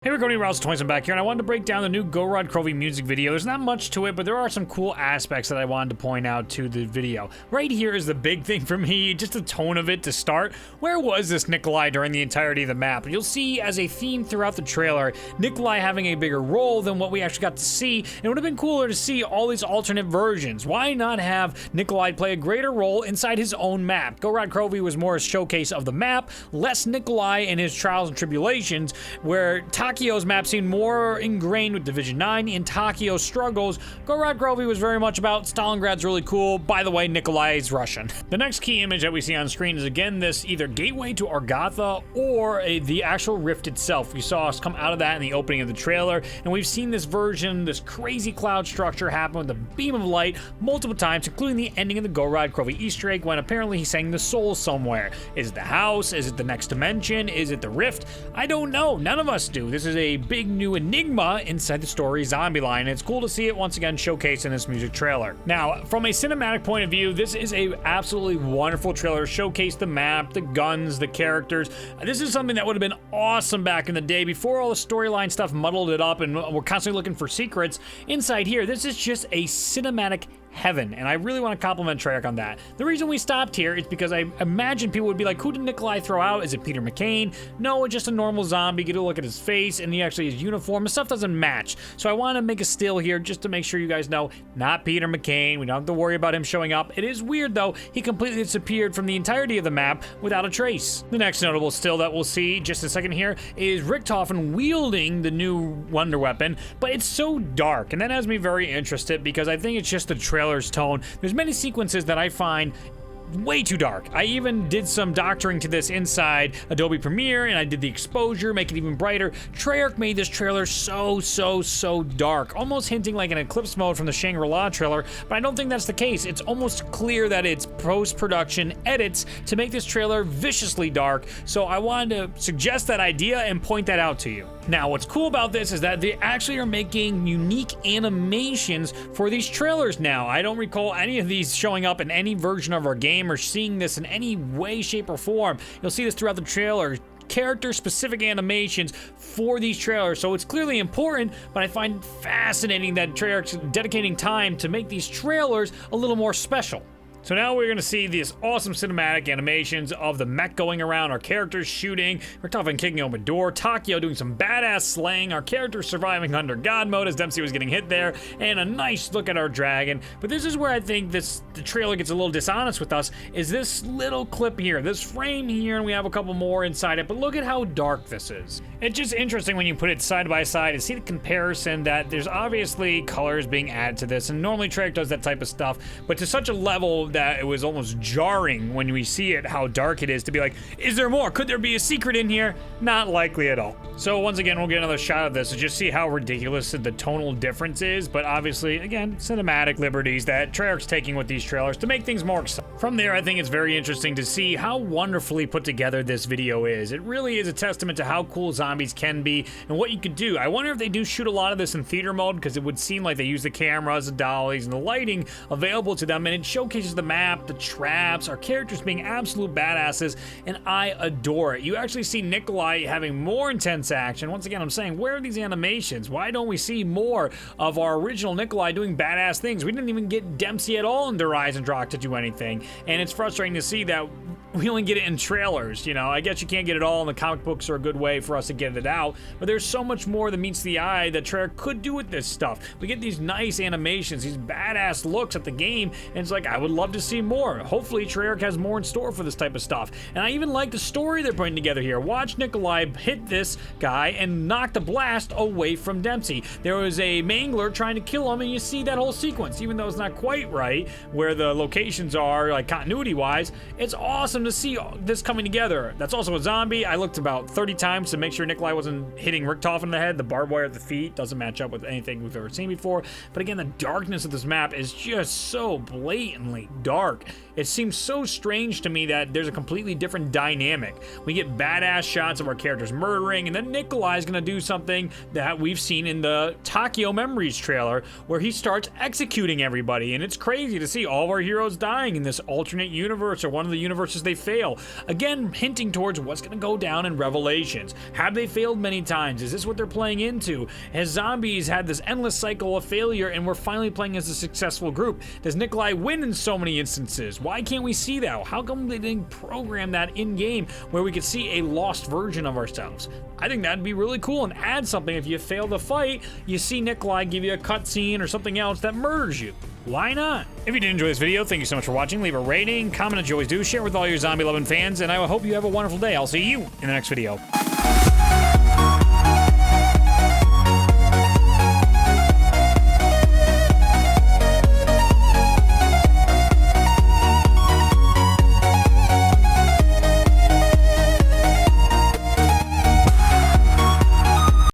Hey, we're going to Rouse Toys. I'm back here, and I wanted to break down the new Gorod Krovi music video. There's not much to it, but there are some cool aspects that I wanted to point out to the video. Right here is the big thing for me, just the tone of it to start. Where was this Nikolai during the entirety of the map? You'll see as a theme throughout the trailer, Nikolai having a bigger role than what we actually got to see. It would have been cooler to see all these alternate versions. Why not have Nikolai play a greater role inside his own map? Gorod Krovi was more a showcase of the map, less Nikolai and his trials and tribulations, where Takio's map seemed more ingrained with Division 9 and Takio's struggles. Gorod Krovi was very much about Stalingrad's really cool. By the way, Nikolai is Russian. The next key image that we see on screen is again this either gateway to Argatha or the actual rift itself. We saw us come out of that in the opening of the trailer, and we've seen this version, this crazy cloud structure happen with a beam of light multiple times, including the ending of the Gorod Krovi Easter egg when apparently he sang the soul somewhere. Is it the house? Is it the next dimension? Is it the rift? I don't know. None of us do. This is a big new enigma inside the story zombie line, and it's cool to see it once again showcased in this music trailer. Now, from a cinematic point of view, this is a absolutely wonderful trailer. Showcase the map, the guns, the characters. This is something that would have been awesome back in the day before all the storyline stuff muddled it up and we're constantly looking for secrets. Inside here, this is just a cinematic heaven, and I really want to compliment Treyarch on that. The reason we stopped here is because I imagine people would be like, who did Nikolai throw out? Is it Peter McCain? No, it's just a normal zombie. Get a look at his face and his uniform. The stuff doesn't match. So I want to make a still here just to make sure you guys know, not Peter McCain. We don't have to worry about him showing up. It is weird though, he completely disappeared from the entirety of the map without a trace. The next notable still that we'll see just a second here is Richtofen wielding the new wonder weapon, but it's so dark, and that has me very interested because I think it's just the trailer's tone. There's many sequences that I find way too dark. I even did some doctoring to this inside Adobe Premiere, and I did the exposure, make it even brighter. Treyarch made this trailer so dark, almost hinting like an Eclipse mode from the Shangri-La trailer, but I don't think that's the case. It's almost clear that it's post-production edits to make this trailer viciously dark, so I wanted to suggest that idea and point that out to you. Now, what's cool about this is that they actually are making unique animations for these trailers now. I don't recall any of these showing up in any version of our game or seeing this in any way, shape, or form. You'll see this throughout the trailer. Character-specific animations for these trailers, so it's clearly important, but I find it fascinating that Treyarch's dedicating time to make these trailers a little more special. So now we're going to see these awesome cinematic animations of the mech going around, our characters shooting, Richtofen kicking open a door, Takio doing some badass slaying, our characters surviving under God mode as Dempsey was getting hit there, and a nice look at our dragon. But this is where I think the trailer gets a little dishonest with us, is this little clip here, this frame here, and we have a couple more inside it, but look at how dark this is. It's just interesting when you put it side by side and see the comparison that there's obviously colors being added to this, and normally Treyarch does that type of stuff, but to such a level that it was almost jarring when we see it, how dark it is, to be like, is there more? Could there be a secret in here? Not likely at all. So once again, we'll get another shot of this to just see how ridiculous the tonal difference is, but obviously, again, cinematic liberties that Treyarch's taking with these trailers to make things more exciting. From there, I think it's very interesting to see how wonderfully put together this video is. It really is a testament to how cool zombies can be and what you could do. I wonder if they do shoot a lot of this in theater mode, because it would seem like they use the cameras, the dollies, and the lighting available to them, and it showcases the map, the traps, our characters being absolute badasses, and I adore it. You actually see Nikolai having more intense action. Once again, I'm saying, where are these animations? Why don't we see more of our original Nikolai doing badass things? We didn't even get Dempsey at all in Der Eisendrache to do anything, and it's frustrating to see that we only get it in trailers. You know, I guess you can't get it all, and the comic books are a good way for us to get it out, but there's so much more that meets the eye that Treyarch could do with this stuff. We get these nice animations, these badass looks at the game, and it's like, I would love to see more. Hopefully Treyarch has more in store for this type of stuff. And I even like the story they're putting together here. Watch Nikolai hit this guy and knock the blast away from Dempsey. There was a mangler trying to kill him, and you see that whole sequence, even though it's not quite right where the locations are, like continuity wise. It's awesome to see this coming together. That's also a zombie. I looked about 30 times to make sure Nikolai wasn't hitting Richtofen in the head. The barbed wire at the feet doesn't match up with anything we've ever seen before. But again, the darkness of this map is just so blatantly dark. It seems so strange to me that there's a completely different dynamic. We get badass shots of our characters murdering, and then Nikolai's gonna do something that we've seen in the Takio Memories trailer, where he starts executing everybody, and it's crazy to see all of our heroes dying in this alternate universe, or one of the universes they they fail? Again, hinting towards what's going to go down in Revelations. Have they failed many times? Is this what they're playing into? Has zombies had this endless cycle of failure and we're finally playing as a successful group? Does Nikolai win in so many instances? Why can't we see that? How come they didn't program that in-game where we could see a lost version of ourselves? I think that'd be really cool and add something. If you fail the fight, you see Nikolai give you a cutscene or something else that murders you. Why not? If you did enjoy this video, thank you so much for watching. Leave a rating, comment as you always do, share with all your zombie-loving fans, and I hope you have a wonderful day. I'll see you in the next video.